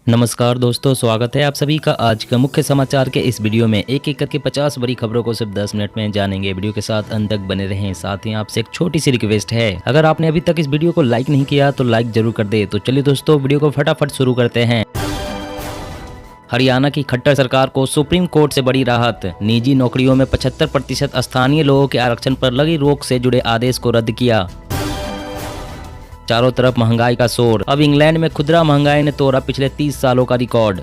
नमस्कार दोस्तों, स्वागत है आप सभी का आज का मुख्य समाचार के इस वीडियो में। एक एक करके 50 बड़ी खबरों को सिर्फ 10 मिनट में जानेंगे। वीडियो के साथ अंत तक बने रहें। साथ ही आपसे एक छोटी सी रिक्वेस्ट है, अगर आपने अभी तक इस वीडियो को लाइक नहीं किया तो लाइक जरूर कर दे। तो चलिए दोस्तों, वीडियो को फटाफट शुरू करते हैं। हरियाणा की खट्टर सरकार को सुप्रीम कोर्ट से बड़ी राहत। निजी नौकरियों में 75% स्थानीय लोगों के आरक्षण पर लगी रोक से जुड़े आदेश को रद्द किया। चारों तरफ महंगाई का शोर। अब इंग्लैंड में खुदरा महंगाई ने तोड़ा पिछले 30 सालों का रिकॉर्ड।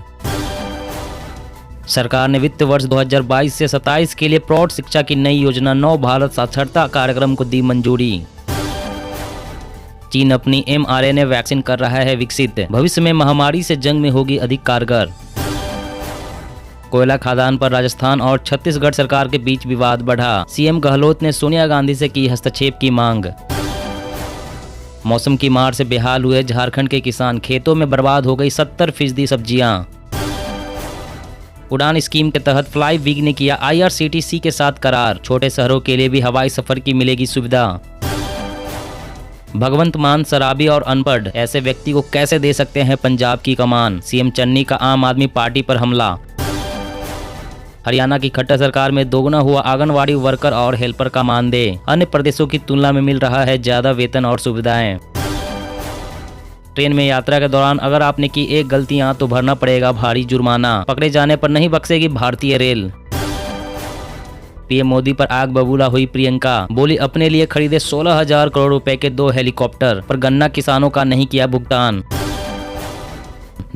सरकार ने वित्त वर्ष 2022 से 27 के लिए प्रौढ़ शिक्षा की नई योजना नव भारत साक्षरता कार्यक्रम को दी मंजूरी। चीन अपनी mRNA वैक्सीन कर रहा है विकसित, भविष्य में महामारी से जंग में होगी अधिक कारगर। कोयला खदान पर राजस्थान और छत्तीसगढ़ सरकार के बीच विवाद बढ़ा। सीएम गहलोत ने सोनिया गांधी से की हस्तक्षेप की मांग। मौसम की मार से बेहाल हुए झारखंड के किसान, खेतों में बर्बाद हो गई 70% सब्जियां। उड़ान स्कीम के तहत फ्लाई विग ने किया IRCTC के साथ करार। छोटे शहरों के लिए भी हवाई सफर की मिलेगी सुविधा। भगवंत मान शराबी और अनपढ़, ऐसे व्यक्ति को कैसे दे सकते हैं पंजाब की कमान। सीएम चन्नी का आम आदमी पार्टी पर हमला। हरियाणा की खट्टर सरकार में दोगुना हुआ आंगनवाड़ी वर्कर और हेल्पर का मानदेय। अन्य प्रदेशों की तुलना में मिल रहा है ज्यादा वेतन और सुविधाएं। ट्रेन में यात्रा के दौरान अगर आपने की एक गलतियां तो भरना पड़ेगा भारी जुर्माना। पकड़े जाने पर नहीं बख्शेगी भारतीय रेल। पीएम मोदी पर आग बबूला हुई प्रियंका, बोली अपने लिए खरीदे 16,000 करोड़ रुपए के 2 हेलीकॉप्टर, पर गन्ना किसानों का नहीं किया भुगतान।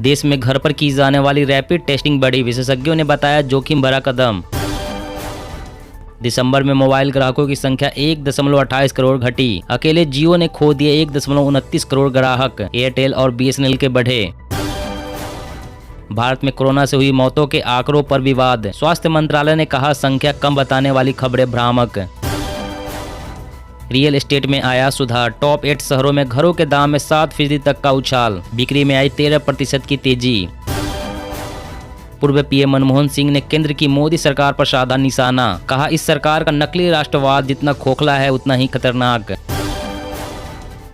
देश में घर पर की जाने वाली रैपिड टेस्टिंग बढ़ी, विशेषज्ञों ने बताया जोखिम भरा कदम। दिसंबर में मोबाइल ग्राहकों की संख्या 1.28 करोड़ घटी। अकेले जियो ने खो दिए 1.29 करोड़ ग्राहक। एयरटेल और BSNL के बढ़े। भारत में कोरोना से हुई मौतों के आंकड़ों पर विवाद। स्वास्थ्य मंत्रालय ने कहा संख्या कम बताने वाली खबरें भ्रामक। रियल एस्टेट में आया सुधार। टॉप 8 शहरों में घरों के दाम में 7% तक का उछाल। बिक्री में आई 13% की तेजी। पूर्व पीएम मनमोहन सिंह ने केंद्र की मोदी सरकार पर साधा निशाना। कहा इस सरकार का नकली राष्ट्रवाद जितना खोखला है उतना ही खतरनाक।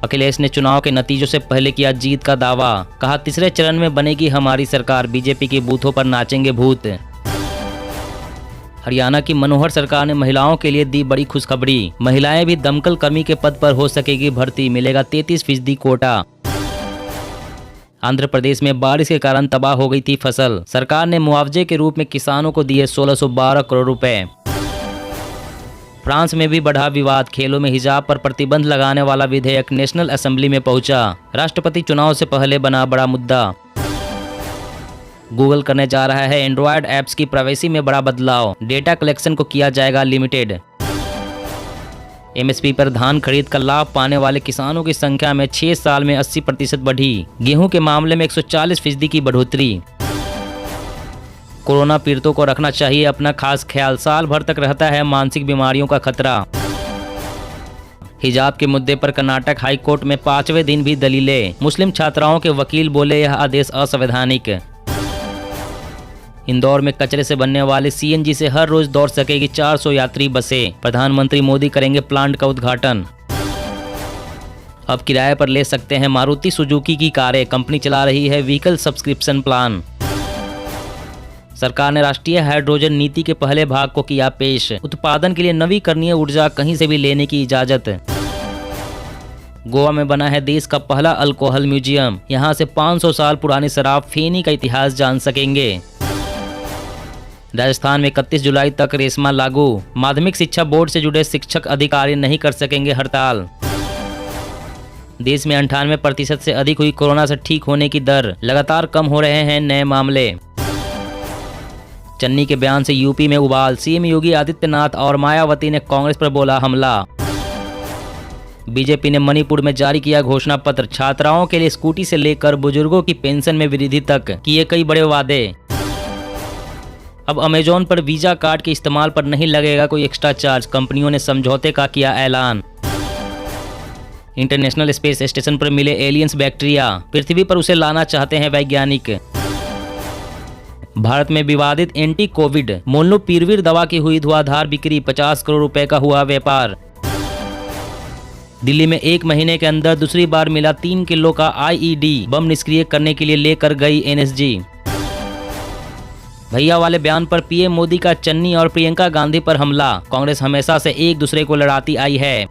अखिलेश ने चुनाव के नतीजों से पहले किया जीत का दावा। कहा तीसरे चरण में बनेगी हमारी सरकार, बीजेपी के बूथों पर नाचेंगे भूत। हरियाणा की मनोहर सरकार ने महिलाओं के लिए दी बड़ी खुशखबरी। महिलाएं भी दमकल कर्मी के पद पर हो सकेगी भर्ती, मिलेगा 33% कोटा। आंध्र प्रदेश में बारिश के कारण तबाह हो गई थी फसल। सरकार ने मुआवजे के रूप में किसानों को दिए 1612 करोड़ रुपए। फ्रांस में भी बढ़ा विवाद। खेलों में हिजाब पर प्रतिबंध लगाने वाला विधेयक नेशनल असेंबली में पहुंचा। राष्ट्रपति चुनाव से पहले बना बड़ा मुद्दा। गूगल करने जा रहा है एंड्रॉयड ऐप्स की प्राइवेसी में बड़ा बदलाव। डेटा कलेक्शन को किया जाएगा लिमिटेड। MSP पर धान खरीद का लाभ पाने वाले किसानों की संख्या में 6 साल में 80% बढ़ी। गेहूं के मामले में 140% की बढ़ोतरी। कोरोना पीड़ितों को रखना चाहिए अपना खास ख्याल। साल भर तक रहता है मानसिक बीमारियों का खतरा। हिजाब के मुद्दे पर कर्नाटक हाई कोर्ट में 5वें दिन भी दलीलें। मुस्लिम छात्राओं के वकील बोले यह आदेश असंवैधानिक। इंदौर में कचरे से बनने वाले CNG से हर रोज दौड़ सकेगी 400 यात्री बसें। प्रधानमंत्री मोदी करेंगे प्लांट का उद्घाटन। अब किराए पर ले सकते हैं मारुति सुजुकी की कारें। कंपनी चला रही है व्हीकल सब्सक्रिप्शन प्लान। सरकार ने राष्ट्रीय हाइड्रोजन नीति के पहले भाग को किया पेश। उत्पादन के लिए नवीकरणीय ऊर्जा कहीं से भी लेने की इजाजत। गोवा में बना है देश का पहला अल्कोहल म्यूजियम। यहां से 500 साल पुरानी शराब फेनी का इतिहास जान सकेंगे। राजस्थान में 31 जुलाई तक रेशमा लागू। माध्यमिक शिक्षा बोर्ड से जुड़े शिक्षक अधिकारी नहीं कर सकेंगे हड़ताल। देश में 98% से अधिक हुई कोरोना से ठीक होने की दर। लगातार कम हो रहे हैं नए मामले। चन्नी के बयान से यूपी में उबाल। सीएम योगी आदित्यनाथ और मायावती ने कांग्रेस पर बोला हमला। बीजेपी ने मणिपुर में जारी किया घोषणा पत्र। छात्राओं के लिए स्कूटी से लेकर बुजुर्गों की पेंशन में वृद्धि तक किए कई बड़े वादे। अब अमेजोन पर वीजा कार्ड के इस्तेमाल पर नहीं लगेगा कोई एक्स्ट्रा चार्ज। कंपनियों ने समझौते का किया ऐलान। इंटरनेशनल स्पेस स्टेशन पर मिले एलियंस बैक्टीरिया। पृथ्वी पर उसे लाना चाहते हैं वैज्ञानिक। भारत में विवादित एंटी कोविड मोलनुपिरवीर दवा की हुई धुआंधार बिक्री। 50 करोड़ रुपए का हुआ व्यापार। दिल्ली में 1 महीने के अंदर दूसरी बार मिला 3 किलो का आईईडी, बम निष्क्रिय करने के लिए लेकर गई एनएसजी। भैया वाले बयान पर पीएम मोदी का चन्नी और प्रियंका गांधी पर हमला, कांग्रेस हमेशा से एक दूसरे को लड़ाती आई है।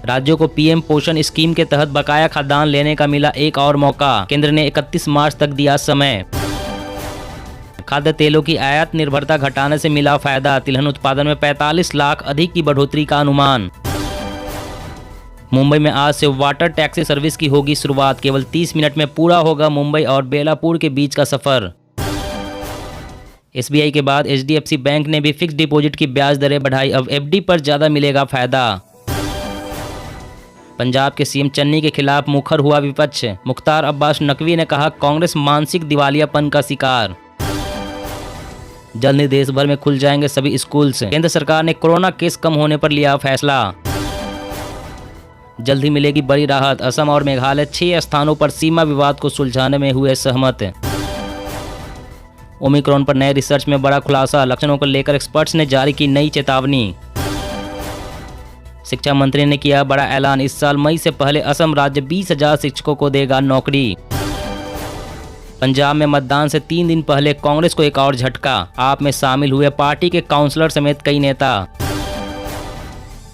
राज्यों को पीएम पोषण स्कीम के तहत बकाया खाद्यान्न लेने का मिला एक और मौका, केंद्र ने 31 मार्च तक दिया समय। खाद्य तेलों की आयात निर्भरता घटाने से मिला फायदा, तिलहन उत्पादन में 45 लाख अधिक की बढ़ोतरी का अनुमान। मुंबई में आज से वाटर टैक्सी सर्विस की होगी शुरुआत, केवल 30 मिनट में पूरा होगा मुंबई और बेलापुर के बीच का सफर। एसबीआई के बाद एचडीएफसी बैंक ने भी फिक्स डिपॉजिट की ब्याज दरें बढ़ाई, अब एफडी पर ज्यादा मिलेगा फायदा। पंजाब के सीएम चन्नी के खिलाफ मुखर हुआ विपक्ष, मुख्तार अब्बास नकवी ने कहा कांग्रेस मानसिक दिवालियापन का शिकार। जल्द ही देश भर में खुल जाएंगे सभी स्कूल्स, केंद्र सरकार ने कोरोना केस कम होने पर लिया फैसला। जल्द ही मिलेगी बड़ी राहत, असम और मेघालय 6 स्थानों पर सीमा विवाद को सुलझाने में हुए सहमत। ओमिक्रॉन पर नए रिसर्च में बड़ा खुलासा, लक्षणों को लेकर एक्सपर्ट्स ने जारी की नई चेतावनी। शिक्षा मंत्री ने किया बड़ा ऐलान, इस साल मई से पहले असम राज्य 20,000 शिक्षकों को देगा नौकरी। पंजाब में मतदान से 3 दिन पहले कांग्रेस को एक और झटका, आप में शामिल हुए पार्टी के काउंसलर समेत कई नेता।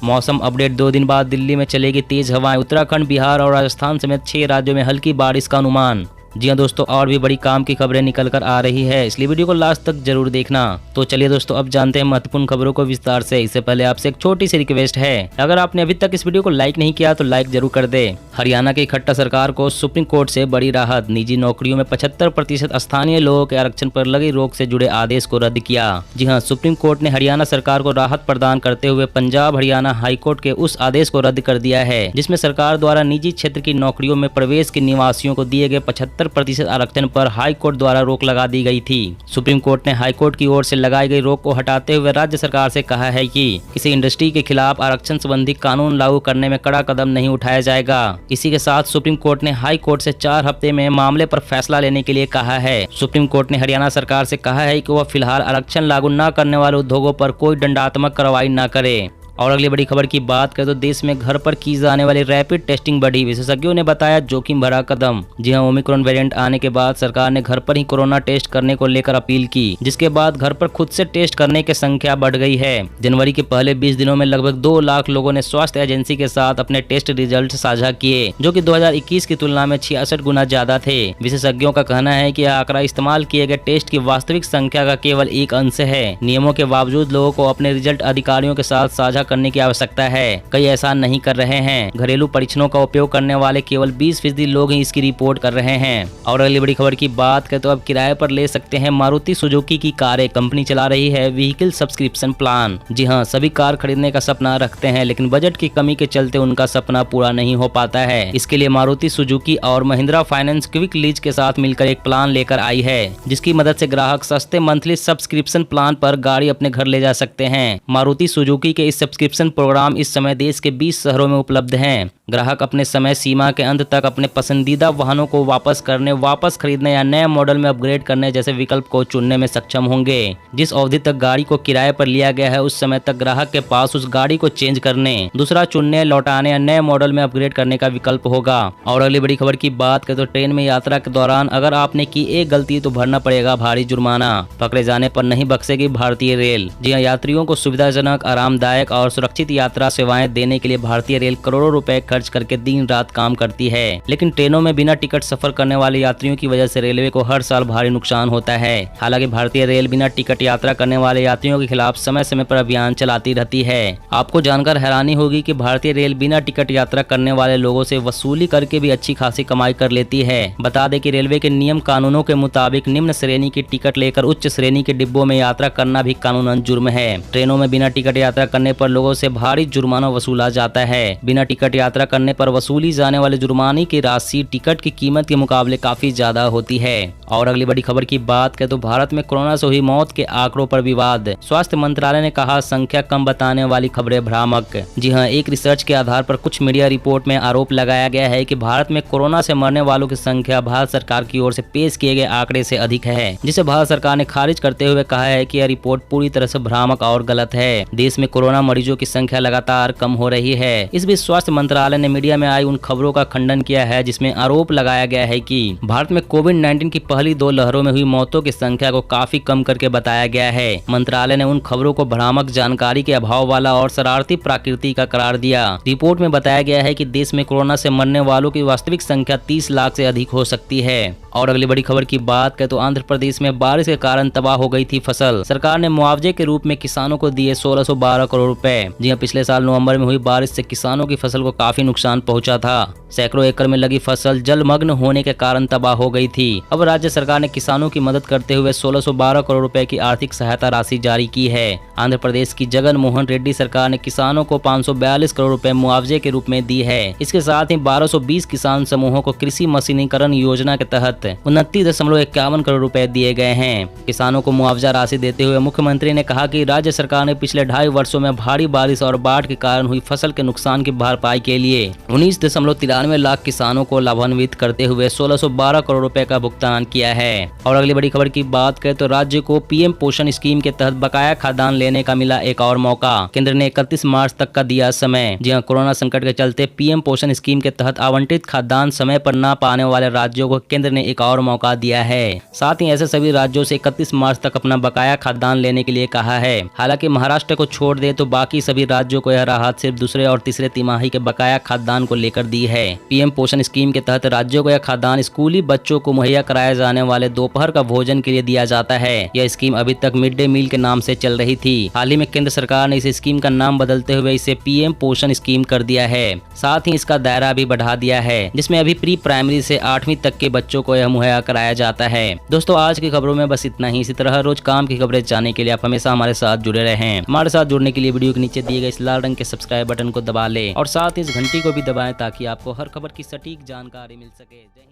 मौसम अपडेट, 2 दिन बाद दिल्ली में चलेगी तेज हवाएं, उत्तराखंड, बिहार और राजस्थान समेत 6 राज्यों में हल्की बारिश का अनुमान। जी हाँ दोस्तों, और भी बड़ी काम की खबरें निकल कर आ रही है, इसलिए वीडियो को लास्ट तक जरूर देखना। तो चलिए दोस्तों, अब जानते हैं महत्वपूर्ण खबरों को विस्तार से। इससे पहले आपसे एक छोटी सी रिक्वेस्ट है, अगर आपने अभी तक इस वीडियो को लाइक नहीं किया तो लाइक जरूर कर दे। हरियाणा की खट्टर सरकार को सुप्रीम कोर्ट से बड़ी राहत, निजी नौकरियों में 75% स्थानीय लोगों के आरक्षण पर लगी रोक से जुड़े आदेश को रद्द किया। जी हाँ, सुप्रीम कोर्ट ने हरियाणा सरकार को राहत प्रदान करते हुए पंजाब हरियाणा हाईकोर्ट के उस आदेश को रद्द कर दिया है जिसमें सरकार द्वारा निजी क्षेत्र की नौकरियों में प्रवेश के निवासियों को दिए गए 75% आरक्षण पर हाई कोर्ट द्वारा रोक लगा दी गई थी। सुप्रीम कोर्ट ने हाई कोर्ट की ओर से लगाई गई रोक को हटाते हुए राज्य सरकार से कहा है कि किसी इंडस्ट्री के खिलाफ आरक्षण संबंधी कानून लागू करने में कड़ा कदम नहीं उठाया जाएगा। इसी के साथ सुप्रीम कोर्ट ने हाई कोर्ट से 4 हफ्ते में मामले पर फैसला लेने के लिए कहा है। सुप्रीम कोर्ट ने हरियाणा सरकार से कहा है कि वह फिलहाल आरक्षण लागू न करने वाले उद्योगों पर कोई दंडात्मक कार्रवाई न करे। और अगली बड़ी खबर की बात करें तो देश में घर पर की जाने वाली रैपिड टेस्टिंग बढ़ी, विशेषज्ञों ने बताया जोखिम भरा कदम। जी हां, ओमिक्रॉन वेरिएंट आने के बाद सरकार ने घर पर ही कोरोना टेस्ट करने को लेकर अपील की, जिसके बाद घर पर खुद से टेस्ट करने की संख्या बढ़ गई है। जनवरी के पहले 20 दिनों में लगभग 2 लाख लोगों ने स्वास्थ्य एजेंसी के साथ अपने टेस्ट रिजल्ट साझा किए, जो कि 2021 की तुलना में 66 गुना ज्यादा थे। विशेषज्ञों का कहना है कि यह आंकड़ा इस्तेमाल किए गए टेस्ट की वास्तविक संख्या का केवल एक अंश है। नियमों के बावजूद लोगों को अपने रिजल्ट अधिकारियों के साथ साझा करने की आवश्यकता है। कई ऐसा नहीं कर रहे हैं। घरेलू परीक्षणों का उपयोग करने वाले केवल 20% लोग ही इसकी रिपोर्ट कर रहे हैं। और अगली बड़ी खबर की बात करें तो अब किराए पर ले सकते हैं मारुति सुजुकी की कारें, कंपनी चला रही है व्हीकल सब्सक्रिप्शन प्लान। जी हां, सभी कार खरीदने का सपना रखते हैं, लेकिन बजट की कमी के चलते उनका सपना पूरा नहीं हो पाता है। इसके लिए मारुति सुजुकी और महिंद्रा फाइनेंस क्विक लीज के साथ मिलकर एक प्लान लेकर आई है, जिसकी मदद से ग्राहक सस्ते मंथली सब्सक्रिप्शन प्लान पर गाड़ी अपने घर ले जा सकते हैं। मारुति सुजुकी के इस सब्सक्रिप्शन प्रोग्राम इस समय देश के 20 शहरों में उपलब्ध हैं। ग्राहक अपने समय सीमा के अंत तक अपने पसंदीदा वाहनों को वापस करने, वापस खरीदने या नए मॉडल में अपग्रेड करने जैसे विकल्प को चुनने में सक्षम होंगे। जिस अवधि तक गाड़ी को किराए पर लिया गया है, उस समय तक ग्राहक के पास उस गाड़ी को चेंज करने, दूसरा चुनने, लौटाने या नए मॉडल में अपग्रेड करने का विकल्प होगा। और अगली बड़ी खबर की बात करें तो ट्रेन में यात्रा के दौरान अगर आपने की एक गलती तो भरना पड़ेगा भारी जुर्माना, पकड़े जाने पर नहीं बख्शेगी भारतीय रेल। जी हां, यात्रियों को सुविधाजनक, आरामदायक और सुरक्षित यात्रा सेवाएं देने के लिए भारतीय रेल करोड़ों रुपए खर्च करके दिन रात काम करती है, लेकिन ट्रेनों में बिना टिकट सफर करने वाले यात्रियों की वजह से रेलवे को हर साल भारी नुकसान होता है। हालांकि भारतीय रेल बिना टिकट यात्रा करने वाले यात्रियों के खिलाफ समय समय पर अभियान चलाती रहती है। आपको जानकर हैरानी होगी कि भारतीय रेल बिना टिकट यात्रा करने वाले लोगों से वसूली करके भी अच्छी खासी कमाई कर लेती है। बता दें कि रेलवे के नियम कानूनों के मुताबिक निम्न श्रेणी की टिकट लेकर उच्च श्रेणी के डिब्बों में यात्रा करना भी कानूनन जुर्म है। ट्रेनों में बिना टिकट यात्रा करने पर लोगों से भारी जुर्माना वसूला जाता है। बिना टिकट यात्रा करने पर वसूली जाने वाले जुर्माने की राशि टिकट की कीमत के मुकाबले काफी ज्यादा होती है। और अगली बड़ी खबर की बात करें तो भारत में कोरोना से हुई मौत के आंकड़ों पर विवाद, स्वास्थ्य मंत्रालय ने कहा संख्या कम बताने वाली खबरें भ्रामक। जी हां, एक रिसर्च के आधार पर कुछ मीडिया रिपोर्ट में आरोप लगाया गया है कि भारत में कोरोना से मरने वालों की संख्या भारत सरकार की ओर से पेश किए गए आंकड़े से अधिक है, जिसे भारत सरकार ने खारिज करते हुए कहा है कि यह रिपोर्ट पूरी तरह से भ्रामक और गलत है। देश में कोरोना मरीजों मरीजों की संख्या लगातार कम हो रही है। इस बीच स्वास्थ्य मंत्रालय ने मीडिया में आई उन खबरों का खंडन किया है जिसमें आरोप लगाया गया है कि भारत में कोविड-19 की पहली 2 लहरों में हुई मौतों की संख्या को काफी कम करके बताया गया है। मंत्रालय ने उन खबरों को भ्रामक जानकारी के अभाव वाला और शरारती प्रकृति का करार दिया। रिपोर्ट में बताया गया है कि देश में कोरोना से मरने वालों की वास्तविक संख्या 30 लाख से अधिक हो सकती है। और अगली बड़ी खबर की बात करें तो आंध्र प्रदेश में बारिश के कारण तबाह हो गई थी फसल। सरकार ने मुआवजे के रूप में किसानों को दिए 1612 करोड़ रुपए। जी हां, पिछले साल नवंबर में हुई बारिश से किसानों की फसल को काफी नुकसान पहुंचा था। सैकड़ों एकड़ में लगी फसल जलमग्न होने के कारण तबाह हो गई थी। अब राज्य सरकार ने किसानों की मदद करते हुए 1612 करोड़ रुपए की आर्थिक सहायता राशि जारी की है। आंध्र प्रदेश की जगन मोहन रेड्डी सरकार ने किसानों को 542 करोड़ रुपए मुआवजे के रूप में दी है। इसके साथ ही 1220 किसान समूहों को कृषि मशीनीकरण योजना के तहत 29.51 करोड़ रुपए दिए गए हैं। किसानों को मुआवजा राशि देते हुए मुख्यमंत्री ने कहा कि राज्य सरकार ने पिछले 2.5 वर्षों में भारी बारिश और बाढ़ के कारण हुई फसल के नुकसान की भरपाई के लिए 19.93 लाख किसानों को लाभान्वित करते हुए 1612 करोड़ रुपए का भुगतान किया है। और अगली बड़ी खबर की बात करें तो राज्य को पीएम पोषण स्कीम के तहत बकाया खाद्यान्न लेने का मिला एक और मौका। केंद्र ने 31 मार्च तक का दिया समय। जी हां, कोरोना संकट के चलते पीएम पोषण स्कीम के तहत आवंटित खाद्यान्न समय पर न पाने वाले राज्यों को केंद्र ने एक और मौका दिया है। साथ ही ऐसे सभी राज्यों से 31 मार्च तक अपना बकाया खाद्यान्न लेने के लिए कहा है। हालांकि महाराष्ट्र को छोड़ दे तो बाकी सभी राज्यों को यह राहत सिर्फ दूसरे और तीसरे तिमाही के बकाया खाद्यान्न को लेकर दी है। पीएम पोषण स्कीम के तहत राज्यों को यह खाद्यान्न स्कूली बच्चों को मुहैया कराए जाने वाले दोपहर का भोजन के लिए दिया जाता है। यह स्कीम अभी तक मिड डे मील के नाम से चल रही थी। हाल ही में केंद्र सरकार ने इस स्कीम का नाम बदलते हुए इसे पीएम पोषण स्कीम कर दिया है। साथ ही इसका दायरा भी बढ़ा दिया है, जिसमें अभी प्री प्राइमरी से 8वीं तक के बच्चों को यह मुहैया कराया जाता है। दोस्तों, आज की खबरों में बस इतना ही। इसी तरह रोज काम की खबरें जानने के लिए आप हमेशा हमारे साथ जुड़े रहें। हमारे साथ जुड़ने के लिए वीडियो के नीचे दिए गए इस लाल रंग के सब्सक्राइब बटन को दबा लें और साथ ही इस घंटी को भी दबाएं ताकि आपको हर खबर की सटीक जानकारी मिल सके।